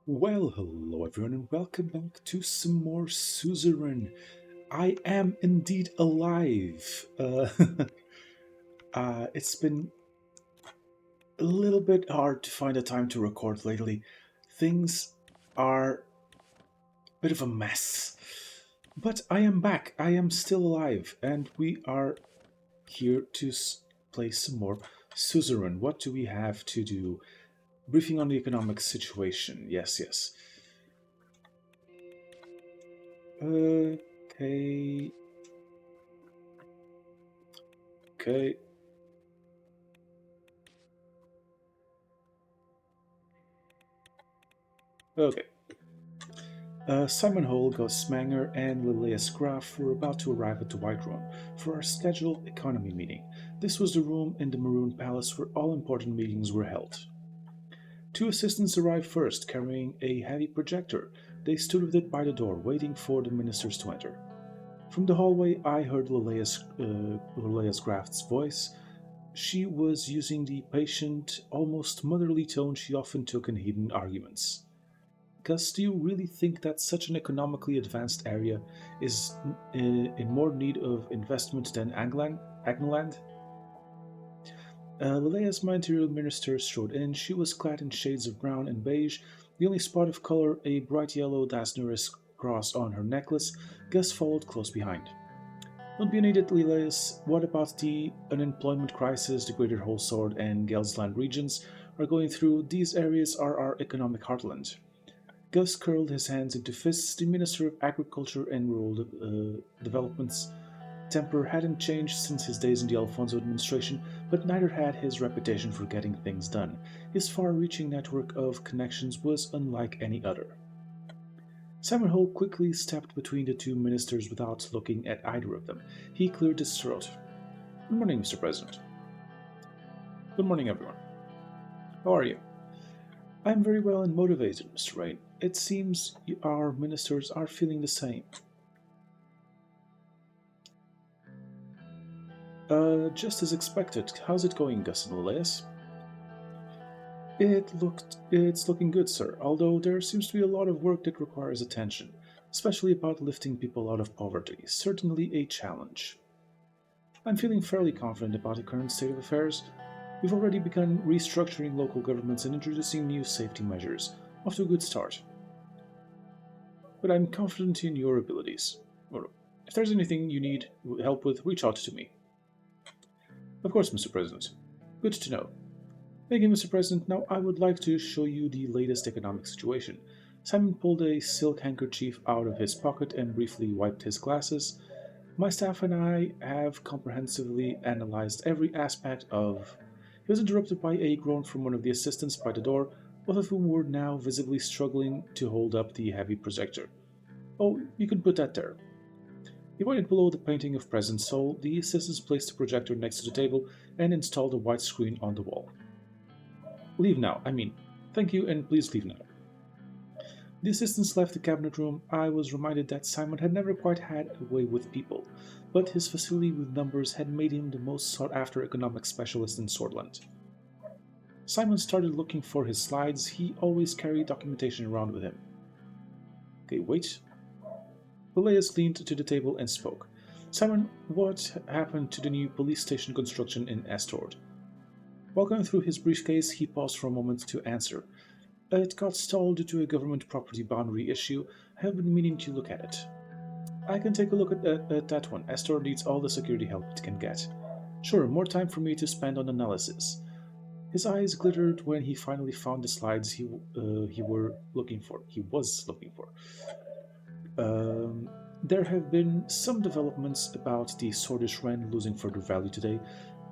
Well, hello everyone, and welcome back to some more Suzerain. I am indeed alive. It's been a little bit hard to find a time to record lately. Things are a bit of a mess. But I am back. I am still alive, and we are here to play some more Suzerain. What do we have to do? Briefing on the economic situation. Yes, yes. Okay. Okay. Okay. Simon Hole, Gus Smanger, and Lilias Graf were about to arrive at the White Room for our scheduled economy meeting. This was the room in the Maroon Palace where all important meetings were held. Two assistants arrived first, carrying a heavy projector. They stood with it by the door, waiting for the ministers to enter. From the hallway, I heard Lilias Graft's voice. She was using the patient, almost motherly tone she often took in heated arguments. Gus, do you really think that such an economically advanced area is in more need of investment than Agneland? Lelea's ministerial minister strode in. She was clad in shades of brown and beige, the only spot of color a bright yellow Dasnuris cross on her necklace. Gus followed close behind. Don't be an idiot, Leleas. What about the unemployment crisis the Greater Holsword and Gelsland regions are going through? These areas are our economic heartland. Gus curled his hands into fists. The Minister of Agriculture and Rural Development's temper hadn't changed since his days in the Alfonso administration, but neither had his reputation for getting things done. His far reaching network of connections was unlike any other. Simon Hole quickly stepped between the two ministers without looking at either of them. He cleared his throat. Good morning, Mr. President. Good morning, everyone. How are you? I'm very well and motivated, Mr. Rain. It seems our ministers are feeling the same. Just as expected. How's it going, Gus and Elias? It's looking good, sir, although there seems to be a lot of work that requires attention, especially about lifting people out of poverty. Certainly a challenge. I'm feeling fairly confident about the current state of affairs. We've already begun restructuring local governments and introducing new safety measures. Off to a good start. But I'm confident in your abilities. Well, if there's anything you need help with, reach out to me. Of course, Mr. President. Good to know. Thank you, Mr. President. Now I would like to show you the latest economic situation. Simon pulled a silk handkerchief out of his pocket and briefly wiped his glasses. My staff and I have comprehensively analyzed every aspect of. He was interrupted by a groan from one of the assistants by the door, both of whom were now visibly struggling to hold up the heavy projector. Oh, you can put that there. He pointed below the painting of President Sol. The assistants placed the projector next to the table and installed a white screen on the wall. Leave now, I mean. Thank you, and please leave now. The assistants left the cabinet room. I was reminded that Simon had never quite had a way with people, but his facility with numbers had made him the most sought after economic specialist in Swordland. Simon started looking for his slides. He always carried documentation around with him. Okay, wait. Elias leaned to the table and spoke. Simon, what happened to the new police station construction in Estord? While going through his briefcase, he paused for a moment to answer. It got stalled due to a government property boundary issue. I have been meaning to look at it. I can take a look at that one. Estord needs all the security help it can get. Sure, more time for me to spend on analysis. His eyes glittered when he finally found the slides he were looking for. He was looking for. Um, there have been some developments about the Swordish Ren losing further value today.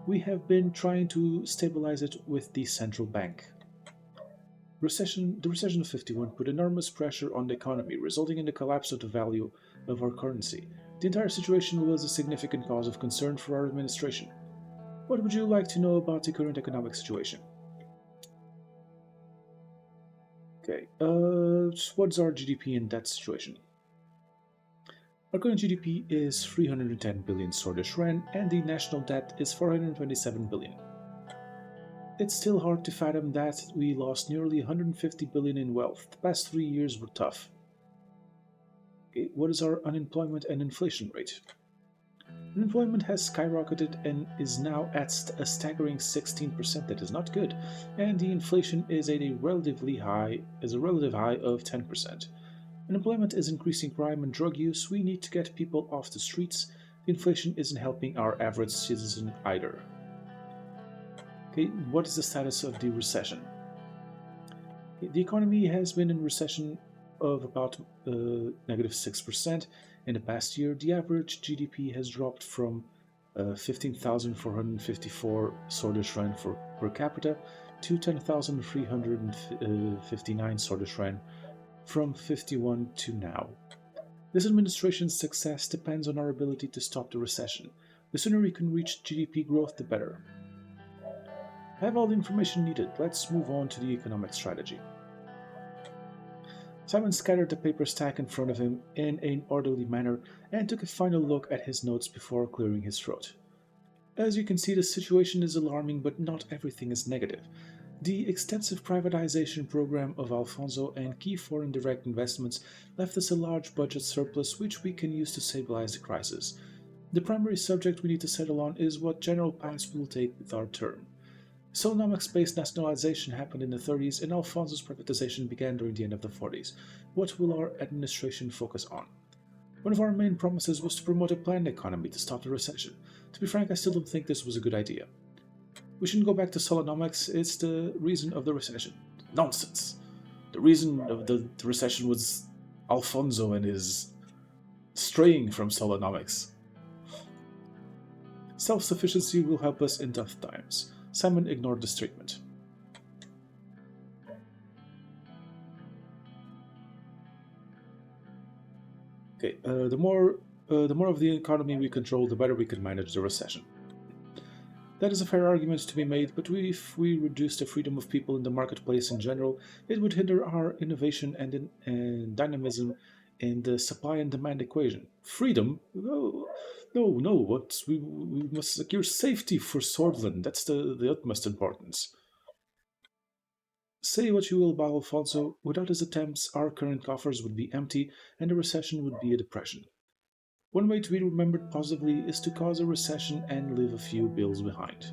We have been trying to stabilize it with the central bank. The recession of 51 put enormous pressure on the economy, resulting in the collapse of the value of our currency. The entire situation was a significant cause of concern for our administration. What would you like to know about the current economic situation? Okay, what's our GDP in that situation? Our current GDP is 310 billion Swedish Ren, and the national debt is 427 billion. It's still hard to fathom that we lost nearly 150 billion in wealth. The past 3 years were tough. Okay, what is our unemployment and inflation rate? Unemployment has skyrocketed and is now at a staggering 16%. That is not good, and the inflation is at a relative high of 10%. Unemployment is increasing crime and drug use. We need to get people off the streets. The inflation isn't helping our average citizen either. Okay, what is the status of the recession? The economy has been in recession of about negative 6% in the past year. The average GDP has dropped from 15,454 Swedish rand per capita to 10,359 Swedish rand from 51 to now. This administration's success depends on our ability to stop the recession. The sooner we can reach GDP growth, the better. I have all the information needed. Let's move on to the economic strategy. Simon scattered the paper stack in front of him in an orderly manner and took a final look at his notes before clearing his throat. As you can see, the situation is alarming, but not everything is negative. The extensive privatization program of Alfonso and key foreign direct investments left us a large budget surplus which we can use to stabilize the crisis. The primary subject we need to settle on is what general path we will take with our term. Solonomics-based nationalization happened in the 30s and Alfonso's privatization began during the end of the 40s. What will our administration focus on? One of our main promises was to promote a planned economy to stop the recession. To be frank, I still don't think this was a good idea. We shouldn't go back to Solonomics, it's the reason of the recession. Nonsense! The reason of the recession was Alfonso and his straying from Solonomics. Self-sufficiency will help us in tough times. Simon ignored the statement. Okay, the more of the economy we control, the better we can manage the recession. That is a fair argument to be made, but if we reduce the freedom of people in the marketplace in general, it would hinder our innovation and dynamism in the supply and demand equation. Freedom? No. We must secure safety for Swordland. That's the utmost importance. Say what you will about Alfonso, without his attempts, our current coffers would be empty and the recession would be a depression. One way to be remembered positively is to cause a recession and leave a few bills behind.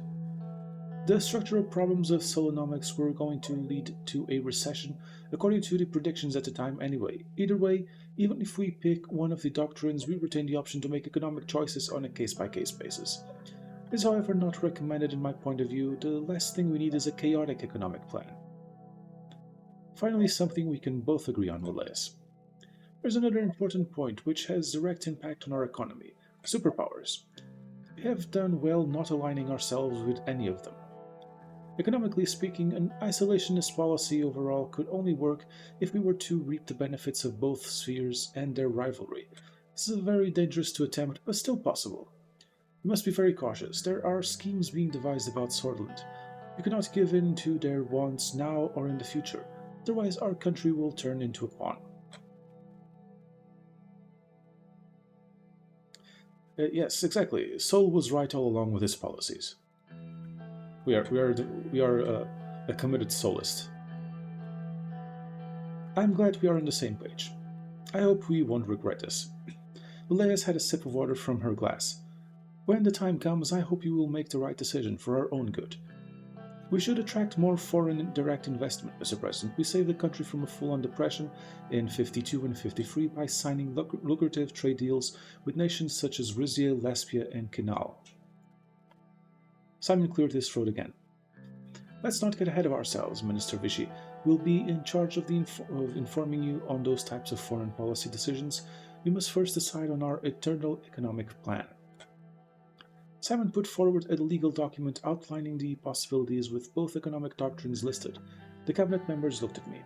The structural problems of Solonomics were going to lead to a recession, according to the predictions at the time anyway. Either way, even if we pick one of the doctrines, we retain the option to make economic choices on a case-by-case basis. This is however not recommended in my point of view. The last thing we need is a chaotic economic plan. Finally, something we can both agree on, Elias. There's another important point which has direct impact on our economy: superpowers. We have done well not aligning ourselves with any of them. Economically speaking, an isolationist policy overall could only work if we were to reap the benefits of both spheres and their rivalry. This is very dangerous to attempt, but still possible. We must be very cautious. There are schemes being devised about Swordland. We cannot give in to their wants now or in the future, otherwise our country will turn into a pawn. Yes, exactly. Sol was right all along with his policies. We are a committed solist. I'm glad we are on the same page. I hope we won't regret this. Elias had a sip of water from her glass. When the time comes, I hope you will make the right decision for our own good. We should attract more foreign direct investment, Mr. President. We saved the country from a full-on depression in 52 and 53 by signing lucrative trade deals with nations such as Rizia, Lesbia, and Kinal. Simon cleared his throat again. Let's not get ahead of ourselves, Minister Vichy. We'll be in charge of informing you on those types of foreign policy decisions. We must first decide on our eternal economic plan. Simon put forward a legal document outlining the possibilities with both economic doctrines listed. The cabinet members looked at me.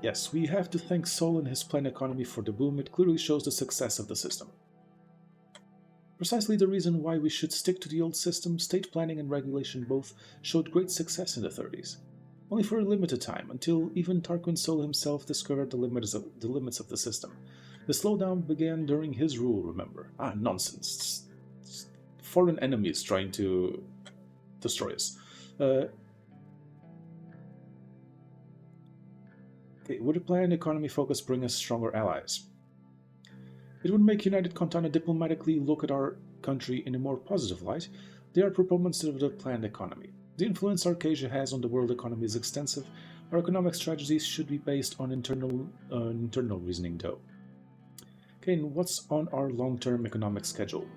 Yes, we have to thank Sol and his planned economy for the boom. It clearly shows the success of the system. Precisely the reason why we should stick to the old system. State planning and regulation both showed great success in the 30s. Only for a limited time, until even Tarquin Sol himself discovered the limits of the system. The slowdown began during his rule, remember. Nonsense. foreign enemies trying to destroy us. Uh, okay, would a planned economy focus bring us stronger allies? It would make United Contana diplomatically look at our country in a more positive light. They are proponents of the planned economy. The influence Arcasia has on the world economy is extensive. Our economic strategies should be based on internal reasoning, though. Okay, and what's on our long-term economic schedule?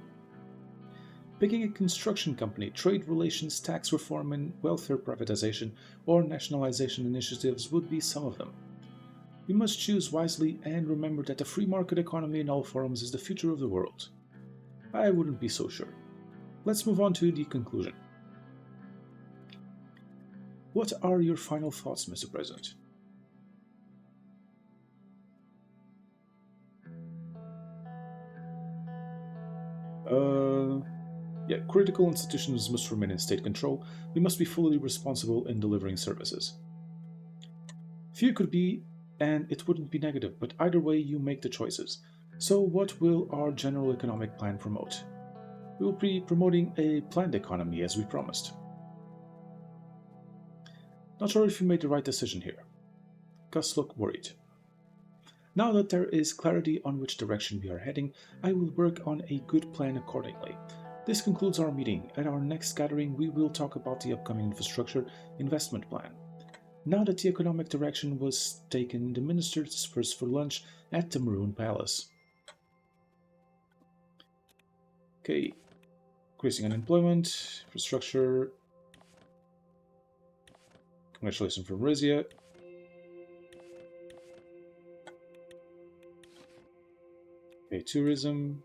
Picking a construction company, trade relations, tax reform, and welfare privatization or nationalization initiatives would be some of them. We must choose wisely and remember that the free market economy in all forms is the future of the world. I wouldn't be so sure. Let's move on to the conclusion. What are your final thoughts, Mr. President? Yeah, critical institutions must remain in state control. We must be fully responsible in delivering services. Few could be, and it wouldn't be negative, but either way, you make the choices. So, what will our general economic plan promote? We will be promoting a planned economy as we promised. Not sure if you made the right decision here. Gus looked worried. Now that there is clarity on which direction we are heading, I will work on a good plan accordingly. This concludes our meeting. At our next gathering, we will talk about the upcoming infrastructure investment plan. Now that the economic direction was taken, the minister dispersed for lunch at the Maroon Palace. Okay, increasing unemployment, infrastructure. Congratulations from Rizia. Okay, tourism.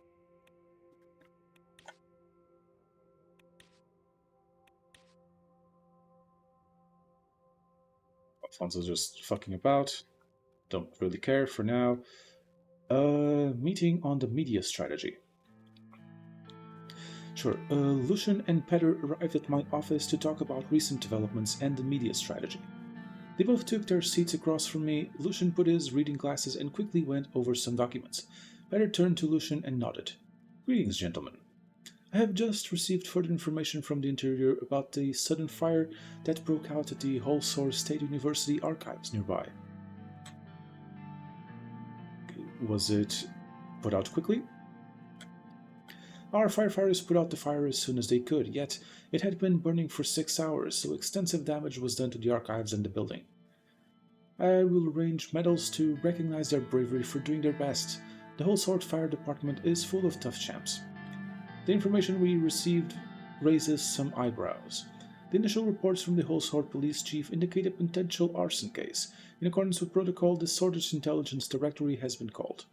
Alfonso's just fucking about. Don't really care for now. Meeting on the media strategy. Sure. Lucian and Petter arrived at my office to talk about recent developments and the media strategy. They both took their seats across from me. Lucian put his reading glasses and quickly went over some documents. Petter turned to Lucian and nodded. Greetings, gentlemen. I have just received further information from the interior about the sudden fire that broke out at the Whole Source State University archives nearby. Was it put out quickly? Our firefighters put out the fire as soon as they could, yet it had been burning for 6 hours, so extensive damage was done to the archives and the building. I will arrange medals to recognize their bravery for doing their best. The whole Sword Fire Department is full of tough champs. The information we received raises some eyebrows. The initial reports from the Whole Sword Police Chief indicate a potential arson case. In accordance with protocol, the Sworders Intelligence Directory has been called.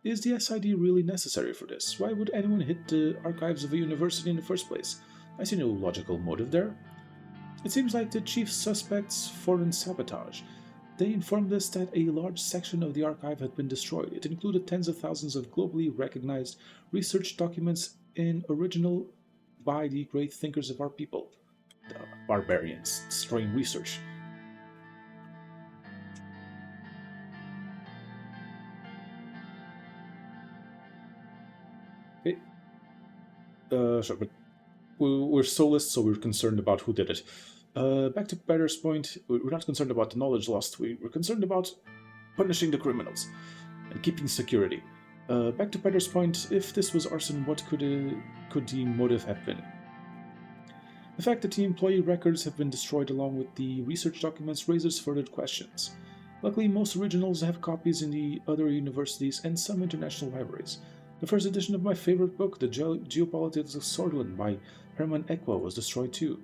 Is the SID really necessary for this? Why would anyone hit the archives of a university in the first place? I see no logical motive there. It seems like the chief suspects foreign sabotage. They informed us that a large section of the archive had been destroyed. It included tens of thousands of globally recognized research documents in original by the great thinkers of our people. The barbarians destroying research. Okay. Sure, but we're soulless, so we're concerned about who did it. Back to Petter's point, we're not concerned about the knowledge lost. We're concerned about punishing the criminals and keeping security. Back to Petter's point, if this was arson, what could the motive have been? The fact that the employee records have been destroyed along with the research documents raises further questions. Luckily, most originals have copies in the other universities and some international libraries. The first edition of my favorite book, The Geopolitics of Swordland by Hermann Equa, was destroyed too.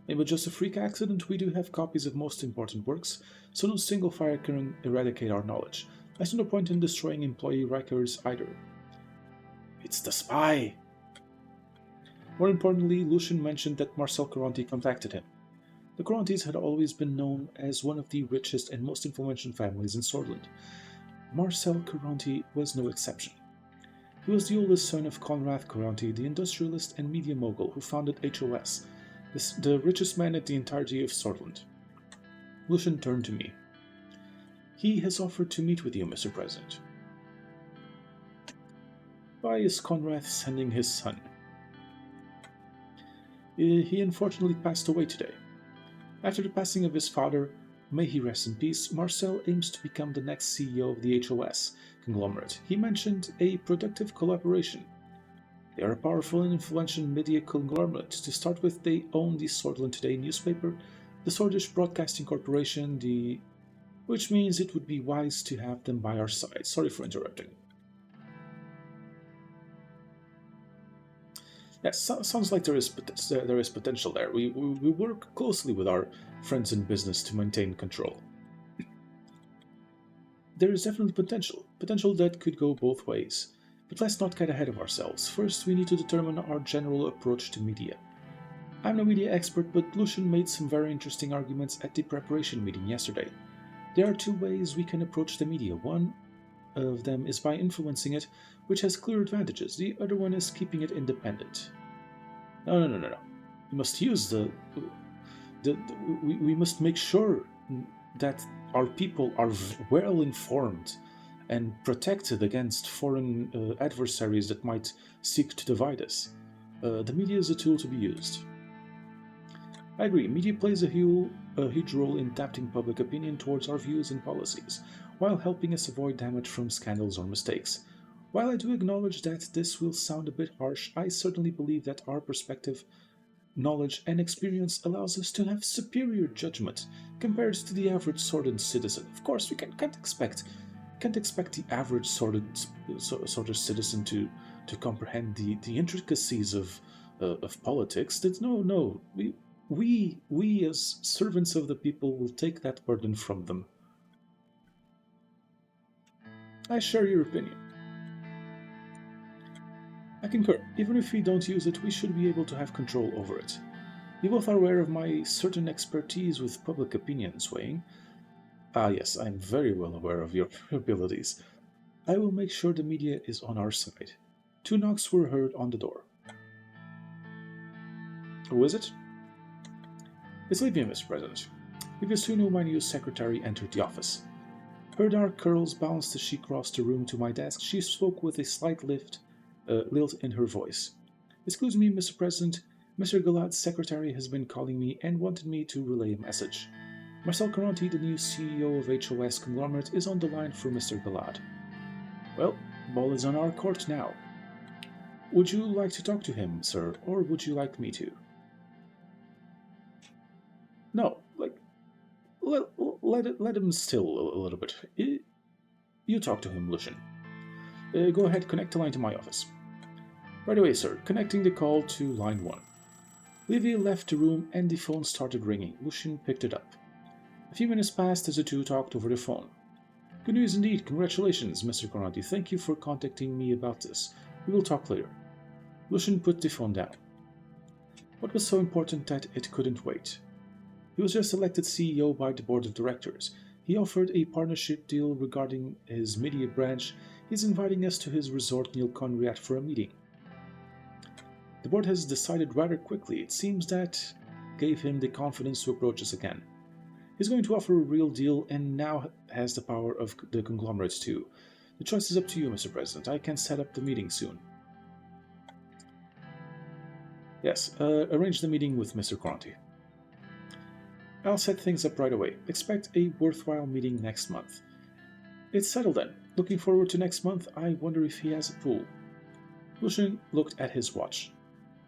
Maybe just a freak accident, we do have copies of most important works, so no single fire can eradicate our knowledge. I see no point in destroying employee records either. It's the spy! More importantly, Lucian mentioned that Marcel Caronti contacted him. The Carontis had always been known as one of the richest and most influential families in Swordland. Marcel Caronti was no exception. He was the oldest son of Conrad Caronti, the industrialist and media mogul who founded HOS, the richest man in the entirety of Swordland. Lucian turned to me. He has offered to meet with you, Mr. President. Why is Conrad sending his son? He unfortunately passed away today. After the passing of his father, may he rest in peace, Marcel aims to become the next CEO of the HOS conglomerate. He mentioned a productive collaboration. They are a powerful and influential media conglomerate. To start with, they own the Swordland Today newspaper, the Swordish Broadcasting Corporation, the which means it would be wise to have them by our side. Sorry for interrupting. Yes, sounds like there is potential there. We work closely with our friends in business to maintain control. There is definitely potential that could go both ways. But let's not get ahead of ourselves. First, we need to determine our general approach to media. I'm no media expert, but Lucian made some very interesting arguments at the preparation meeting yesterday. There are two ways we can approach the media. One of them is by influencing it, which has clear advantages. The other one is keeping it independent. No. We must use we must make sure that our people are well informed and protected against foreign adversaries that might seek to divide us. The media is a tool to be used. I agree, media plays a huge role in adapting public opinion towards our views and policies, while helping us avoid damage from scandals or mistakes. While I do acknowledge that this will sound a bit harsh, I certainly believe that our perspective, knowledge, and experience allows us to have superior judgment compared to the average sordid citizen. Of course, we can't expect the average sordid citizen to comprehend the intricacies of politics. That's no. We as servants of the people will take that burden from them. I share your opinion. I concur. Even if we don't use it, we should be able to have control over it. You both are aware of my certain expertise with public opinion swaying. Ah, yes, I'm very well aware of your abilities. I will make sure the media is on our side. Two knocks were heard on the door. Who is it? It's Livia, Mr. President. Livia Suno, my new secretary, entered the office. Her dark curls bounced as she crossed the room to my desk. She spoke with a slight lilt in her voice. Excuse me, Mr. President. Mr. Galad's secretary has been calling me and wanted me to relay a message. Marcel Caronti, the new CEO of HOS Conglomerate, is on the line for Mr. Galad. Well, ball is on our court now. Would you like to talk to him, sir, or would you like me to? No, let him still a little bit. You talk to him, Lucian. Go ahead, connect the line to my office. Right away, sir. Connecting the call to line 1. Livy left the room and the phone started ringing. Lucian picked it up. A few minutes passed as the two talked over the phone. Good news indeed. Congratulations, Mr. Conradi. Thank you for contacting me about this. We will talk later. Lucian put the phone down. What was so important that it couldn't wait? He was just elected CEO by the board of directors. He offered a partnership deal regarding his media branch. He's inviting us to his resort near Conrad for a meeting. The board has decided rather quickly. It seems that gave him the confidence to approach us again. He's going to offer a real deal and now has the power of the conglomerates too. The choice is up to you, Mr. President. I can set up the meeting soon. Yes, arrange the meeting with Mr. Conti. I'll set things up right away. Expect a worthwhile meeting next month. It's settled then. Looking forward to next month. I wonder if he has a pool. Lucian looked at his watch.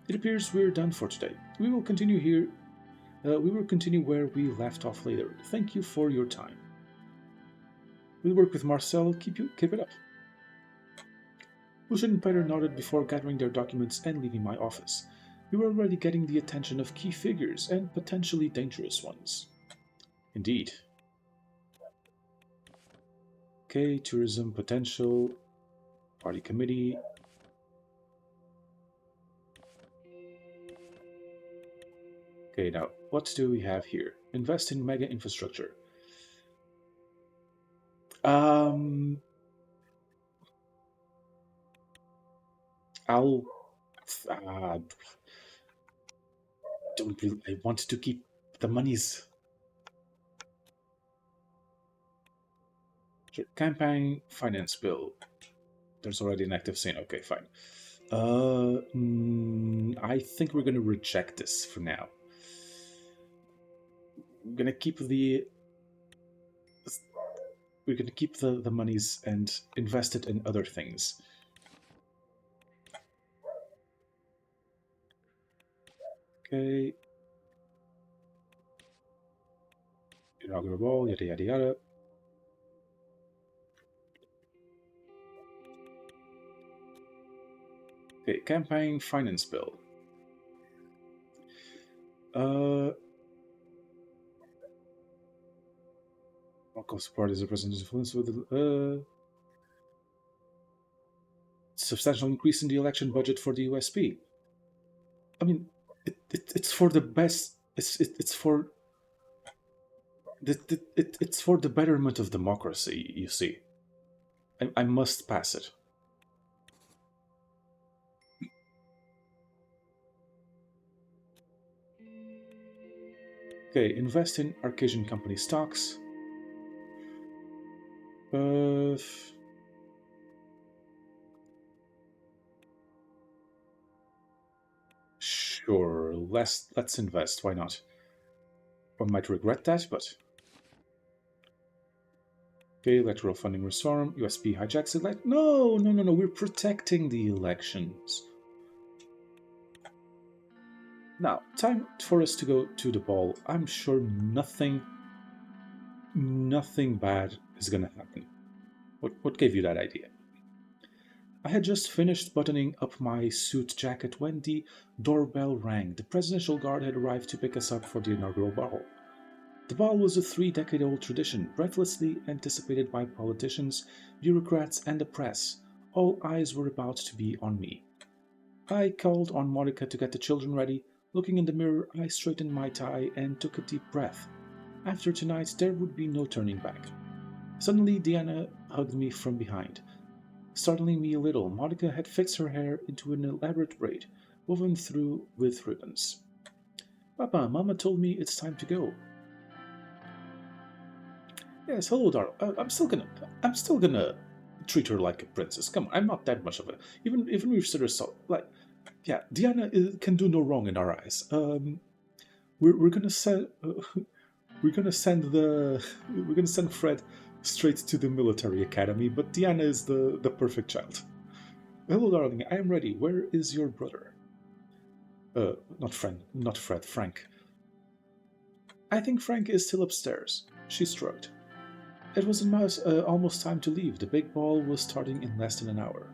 It appears we're done for today. We will continue here. We will continue where we left off later. Thank you for your time. We'll work with Marcel. Keep it up. Lucian and Peter nodded before gathering their documents and leaving my office. We were already getting the attention of key figures and potentially dangerous ones. Indeed. Okay, tourism potential, party committee. Okay, now, what do we have here? Invest in mega infrastructure. Um, I'll. Don't really. I want to keep the monies. Sure. Campaign finance bill. There's already an active scene. Okay, fine. I think we're gonna reject this for now. We're gonna keep the we're gonna keep the monies and invest it in other things. Okay. Inaugural ball, yada yada yada. Okay, campaign finance bill. Uh, Local support is a president's influence with substantial increase in the election budget for the USP. I mean, it's for the best. It's for it's for the betterment of democracy. You see, I must pass it. Okay, invest in Arcasian company stocks. Uh, sure. Let's invest. Why not? I might regret that, but okay. Electoral funding reform. USP hijacks it. Like no. We're protecting the elections. Now, time for us to go to the ball. I'm sure nothing bad is gonna happen. What gave you that idea? I had just finished buttoning up my suit jacket when the doorbell rang. The Presidential Guard had arrived to pick us up for the inaugural ball. The ball was a 3 decade old tradition, breathlessly anticipated by politicians, bureaucrats, and the press. All eyes were about to be on me. I called on Monica to get the children ready. Looking in the mirror, I straightened my tie and took a deep breath. After tonight, there would be no turning back. Suddenly, Diana hugged me from behind. Startling me a little, Monica had fixed her hair into an elaborate braid, woven through with ribbons. Papa, Mama told me it's time to go. Yes, hello, darling. I'm still gonna treat her like a princess. Come on, I'm not that much of a. Even if we're so like, yeah, Diana can do no wrong in our eyes. We're gonna send we're gonna send the we're gonna send Fred straight to the military academy, but Diana is the perfect child. Hello, darling. I am ready. Where is your brother? Not Fred. Frank. I think Frank is still upstairs. She shrugged. It was almost time to leave. The big ball was starting in less than an hour.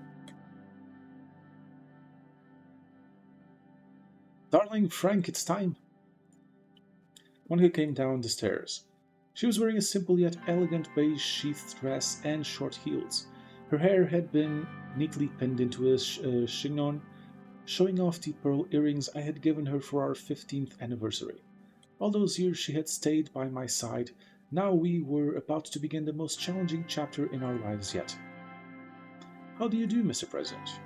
Darling Frank, it's time. Monica came down the stairs. She was wearing a simple yet elegant beige sheathed dress and short heels. Her hair had been neatly pinned into a chignon, showing off the pearl earrings I had given her for our 15th anniversary. All those years she had stayed by my side, now we were about to begin the most challenging chapter in our lives yet. How do you do, Mr. President?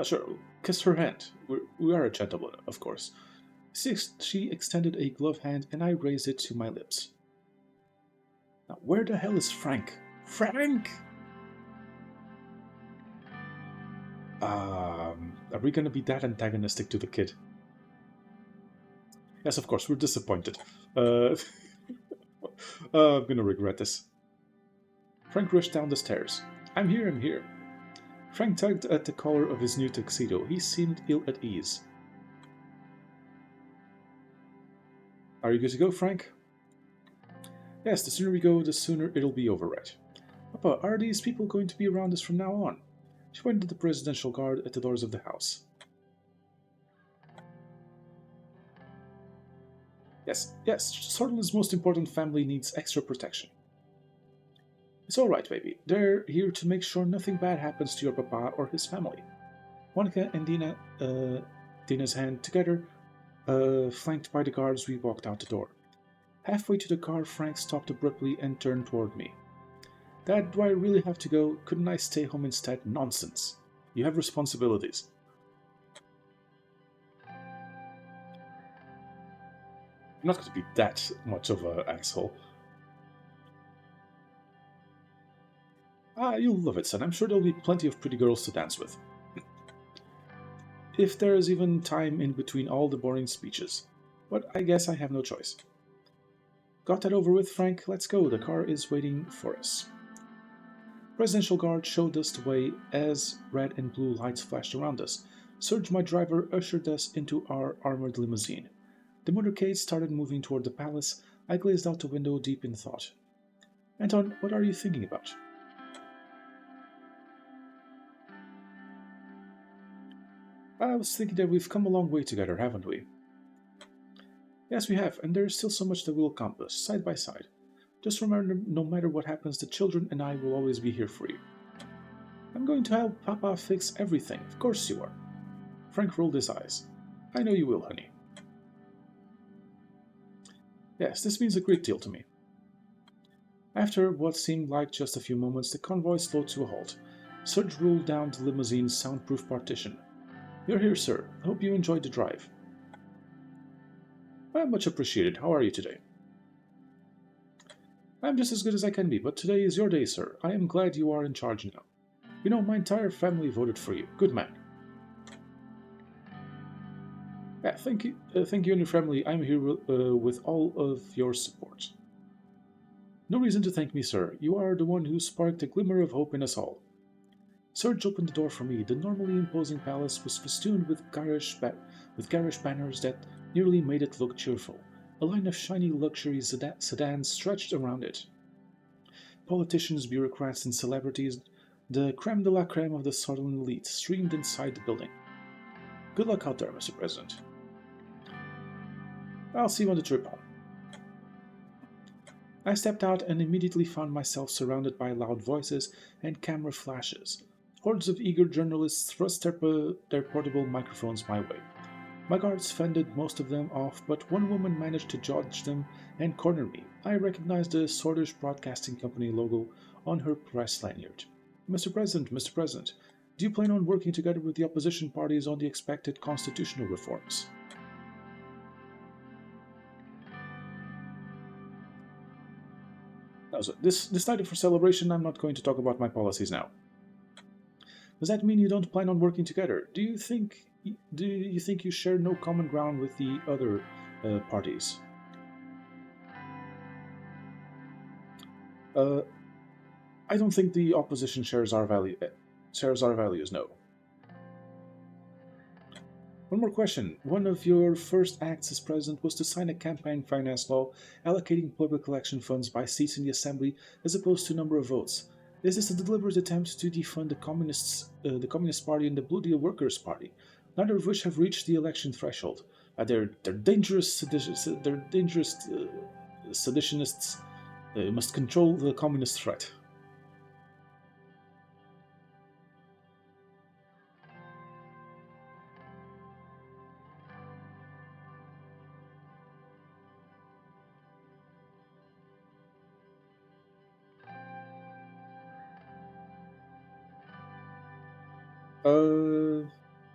Sure, kiss her hand. We are a gentleman, of course. She extended a gloved hand and I raised it to my lips. Now, where the hell is Frank? Frank! Are we gonna be that antagonistic to the kid? Yes, of course, we're disappointed. Uh, I'm gonna regret this. Frank rushed down the stairs. I'm here. Frank tugged at the collar of his new tuxedo. He seemed ill at ease. Are you good to go, Frank? Yes, the sooner we go, the sooner it'll be over, right? Papa, are these people going to be around us from now on? She pointed at the Presidential Guard at the doors of the house. Yes, Sorden's most important family needs extra protection. It's all right, baby. They're here to make sure nothing bad happens to your papa or his family. Monica and Dina's hand together, flanked by the guards, we walked out the door. Halfway to the car, Frank stopped abruptly and turned toward me. Dad, do I really have to go? Couldn't I stay home instead? Nonsense. You have responsibilities. I'm not going to be that much of an asshole. Ah, you'll love it, son. I'm sure there'll be plenty of pretty girls to dance with. If there is even time in between all the boring speeches. But I guess I have no choice. Got that over with, Frank? Let's go. The car is waiting for us. Presidential Guard showed us the way as red and blue lights flashed around us. Serge, my driver, ushered us into our armored limousine. The motorcade started moving toward the palace. I gazed out the window deep in thought. Anton, what are you thinking about? I was thinking that we've come a long way together, haven't we? Yes, we have, and there is still so much that we'll accomplish, side by side. Just remember, no matter what happens, the children and I will always be here for you. I'm going to help Papa fix everything. Of course you are. Frank rolled his eyes. I know you will, honey. Yes, this means a great deal to me. After what seemed like just a few moments, the convoy slowed to a halt. Serge rolled down the limousine's soundproof partition. You're here, sir. I hope you enjoyed the drive. Much appreciated. How are you today? I'm just as good as I can be, but today is your day, sir. I am glad you are in charge now. You know, my entire family voted for you. Good man. Yeah, thank you and your family. I'm here with all of your support. No reason to thank me, sir. You are the one who sparked a glimmer of hope in us all. Serge opened the door for me. The normally imposing palace was festooned with garish banners that nearly made it look cheerful. A line of shiny luxury sedans stretched around it. Politicians, bureaucrats, and celebrities, the creme de la creme of the southern elite, streamed inside the building. Good luck out there, Mr. President. I'll see you on the trip home. I stepped out and immediately found myself surrounded by loud voices and camera flashes. Hordes of eager journalists thrust their portable microphones my way. My guards fended most of them off, but one woman managed to dodge them and corner me. I recognized the Swedish Broadcasting Company logo on her press lanyard. Mr. President, do you plan on working together with the opposition parties on the expected constitutional reforms? Now, so this night for celebration, I'm not going to talk about my policies now. Does that mean you don't plan on working together? Do you think you share no common ground with the other parties? Uh, I don't think the opposition shares our values. No. One more question. One of your first acts as president was to sign a campaign finance law allocating public election funds by seats in the assembly as opposed to number of votes. Is this a deliberate attempt to defund the Communist Party and the Blue Deal Workers' Party, neither of which have reached the election threshold? They're dangerous seditionists. Must control the communist threat.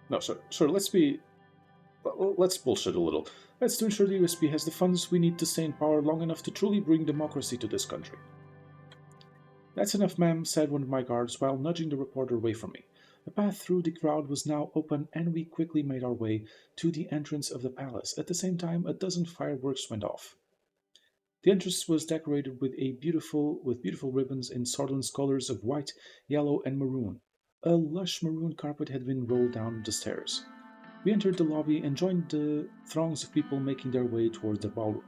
No, sir. Let's bullshit a little. That's to ensure the USP has the funds we need to stay in power long enough to truly bring democracy to this country. That's enough, ma'am, said one of my guards while nudging the reporter away from me. The path through the crowd was now open, and we quickly made our way to the entrance of the palace. At the same time, a dozen fireworks went off. The entrance was decorated with beautiful ribbons in Sordland's colors of white, yellow, and maroon. A lush maroon carpet had been rolled down the stairs. We entered the lobby and joined the throngs of people making their way toward the ballroom.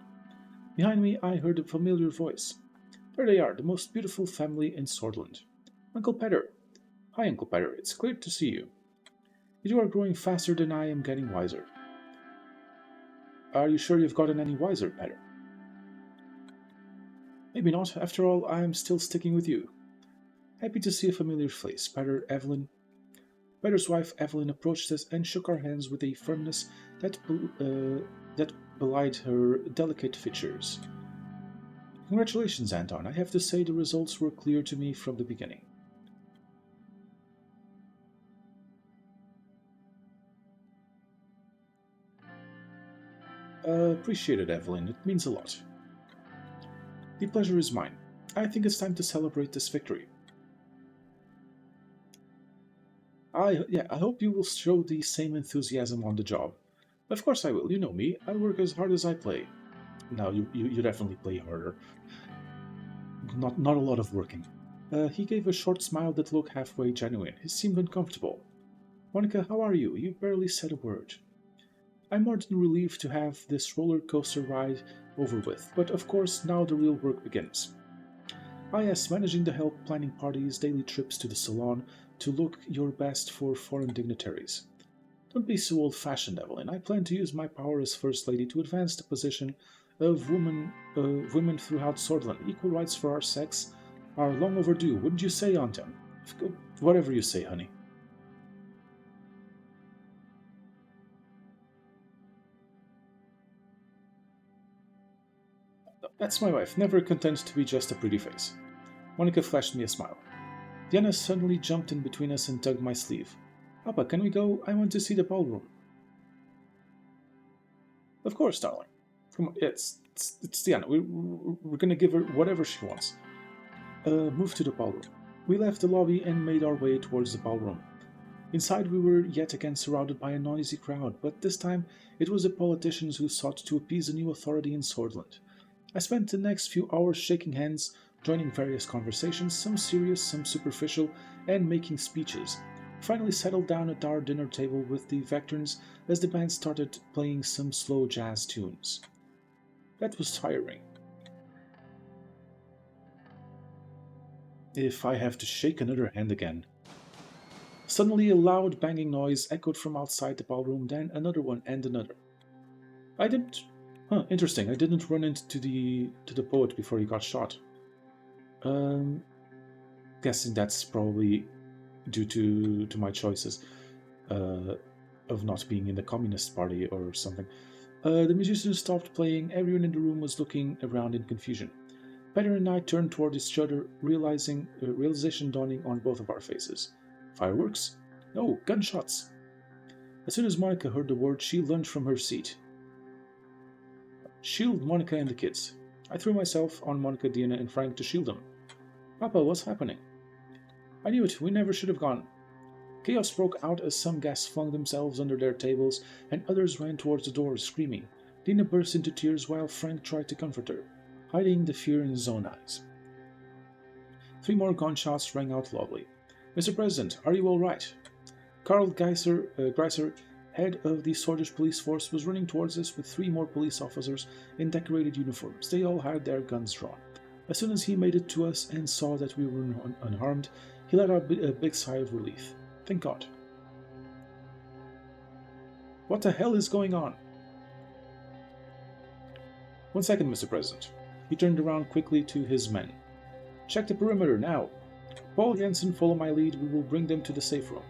Behind me, I heard a familiar voice. There they are, the most beautiful family in Swordland. Uncle Peter. Hi, Uncle Peter. It's great to see you. You are growing faster than I am getting wiser. Are you sure you've gotten any wiser, Peter? Maybe not. After all, I am still sticking with you. Happy to see a familiar face, Peter's wife Evelyn approached us and shook our hands with a firmness that belied her delicate features. Congratulations, Anton. I have to say the results were clear to me from the beginning. Appreciate it, Evelyn. It means a lot. The pleasure is mine. I think it's time to celebrate this victory. I hope you will show the same enthusiasm on the job. Of course I will. You know me. I work as hard as I play. No, you definitely play harder. Not a lot of working. He gave a short smile that looked halfway genuine. He seemed uncomfortable. Monica, how are you? You barely said a word. I'm more than relieved to have this roller coaster ride over with, but of course now the real work begins. Yes, managing the help, planning parties, daily trips to the salon to look your best for foreign dignitaries. Don't be so old-fashioned, Evelyn. I plan to use my power as First Lady to advance the position of women throughout Swordland. Equal rights for our sex are long overdue, wouldn't you say, Anton? Whatever you say, honey. That's my wife, never content to be just a pretty face. Monica flashed me a smile. Diana suddenly jumped in between us and tugged my sleeve. Papa, can we go? I want to see the ballroom. Of course, darling. Come on, yeah, it's Diana. We're gonna give her whatever she wants. Move to the ballroom. We left the lobby and made our way towards the ballroom. Inside, we were yet again surrounded by a noisy crowd, but this time it was the politicians who sought to appease the new authority in Swordland. I spent the next few hours shaking hands, joining various conversations, some serious, some superficial, and making speeches. Finally settled down at our dinner table with the veterans as the band started playing some slow jazz tunes. That was tiring. If I have to shake another hand again. Suddenly a loud banging noise echoed from outside the ballroom, then another one and another. I didn't interesting. I didn't run into the poet before he got shot. Um Guessing that's probably due to my choices uh, of not being in the Communist Party or something. The musicians stopped playing. Everyone in the room was looking around in confusion. Peter and I turned toward each other, realization dawning on both of our faces. Fireworks? No, gunshots. As soon as Monica heard the word, she lunged from her seat. Shield Monica and the kids. I threw myself on Monica, Diana, and Frank to shield them. Papa, what's happening? I knew it. We never should have gone. Chaos broke out as some guests flung themselves under their tables and others ran towards the doors, screaming. Dina burst into tears while Frank tried to comfort her, hiding the fear in his own eyes. 3 more gunshots rang out loudly. Mr. President, are you all right? Karl Greiser, head of the Swedish police force, was running towards us with 3 more police officers in decorated uniforms. They all had their guns drawn. As soon as he made it to us and saw that we were unharmed, he let out a big sigh of relief. Thank God. What the hell is going on? 1 second, Mr. President. He turned around quickly to his men. Check the perimeter now. Paul Jensen, follow my lead. We will bring them to the safe room.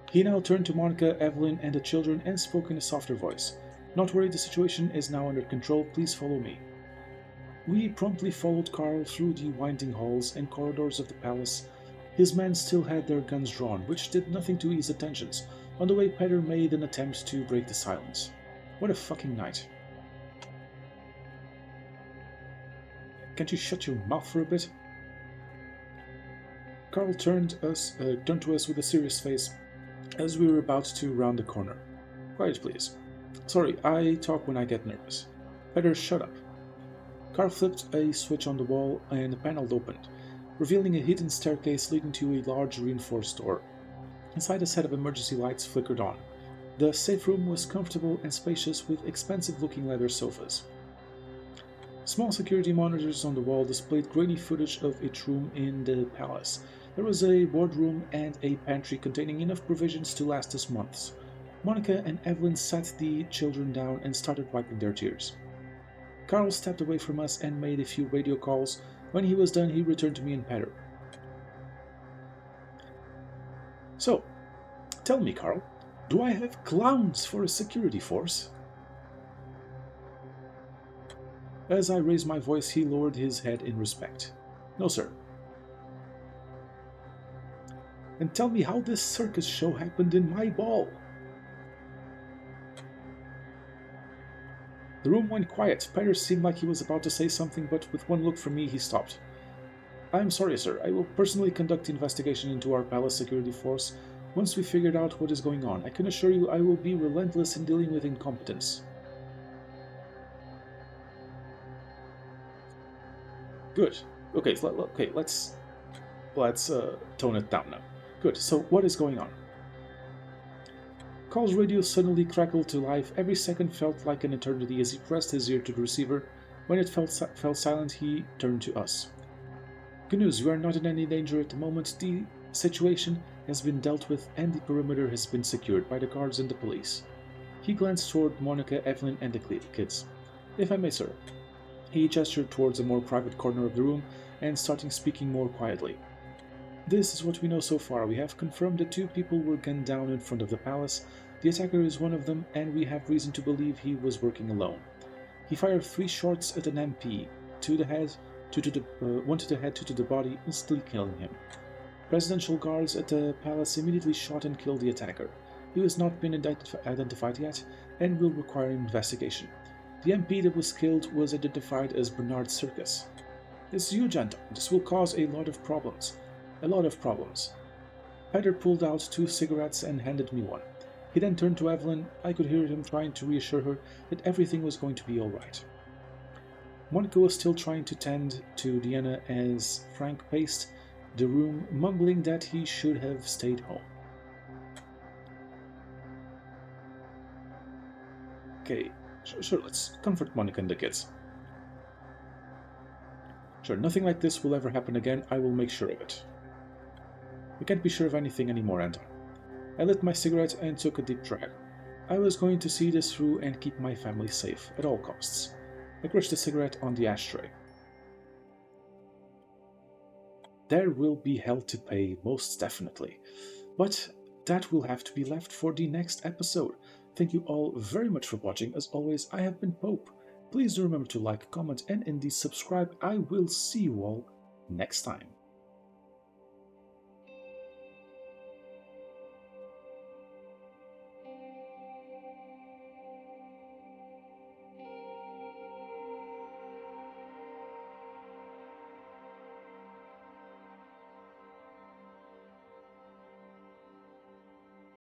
He now turned to Monica, Evelyn, and the children and spoke in a softer voice. Not worried, the situation is now under control. Please follow me. We promptly followed Karl through the winding halls and corridors of the palace. His men still had their guns drawn, which did nothing to ease the tensions. On the way, Peter made an attempt to break the silence. What a fucking night. Can't you shut your mouth for a bit? Karl turned to us with a serious face as we were about to round the corner. Quiet, please. Sorry, I talk when I get nervous. Peter, shut up. Karl flipped a switch on the wall and a panel opened, revealing a hidden staircase leading to a large reinforced door. Inside, a set of emergency lights flickered on. The safe room was comfortable and spacious with expensive-looking leather sofas. Small security monitors on the wall displayed grainy footage of each room in the palace. There was a wardroom and a pantry containing enough provisions to last us months. Monica and Evelyn sat the children down and started wiping their tears. Karl stepped away from us and made a few radio calls. When he was done, he returned to me and Peter. So, tell me, Karl, do I have clowns for a security force? As I raised my voice, he lowered his head in respect. No, sir. And tell me how this circus show happened in my ball. The room went quiet. Peter seemed like he was about to say something, but with one look from me, he stopped. I'm sorry, sir. I will personally conduct the investigation into our palace security force. Once we figured out what is going on, I can assure you I will be relentless in dealing with incompetence. Good. Okay, let's tone it down now. Good. So what is going on? Call's radio suddenly crackled to life. Every second felt like an eternity as he pressed his ear to the receiver. When it fell silent, he turned to us. Good news, we are not in any danger at the moment. The situation has been dealt with and the perimeter has been secured by the guards and the police. He glanced toward Monica, Evelyn, and the kids. If I may, sir. He gestured towards a more private corner of the room and started speaking more quietly. This is what we know so far. We have confirmed that two people were gunned down in front of the palace. The attacker is one of them, and we have reason to believe he was working alone. He fired 3 shots at an MP, to the head, one to the head, 2 to the body, instantly killing him. Presidential guards at the palace immediately shot and killed the attacker. He has not been identified yet and will require an investigation. The MP that was killed was identified as Bernard Circus. This is huge, Anton. This will cause a lot of problems. A lot of problems. Peter pulled out 2 cigarettes and handed me one. He then turned to Evelyn. I could hear him trying to reassure her that everything was going to be alright. Monica was still trying to tend to Diana as Frank paced the room, mumbling that he should have stayed home. Okay, sure, let's comfort Monica and the kids. Sure, nothing like this will ever happen again. I will make sure of it. We can't be sure of anything anymore, Anton. I lit my cigarette and took a deep drag. I was going to see this through and keep my family safe at all costs. I crushed the cigarette on the ashtray. There will be hell to pay, most definitely. But that will have to be left for the next episode. Thank you all very much for watching. As always, I have been Pope. Please do remember to like, comment, and indeed subscribe. I will see you all next time.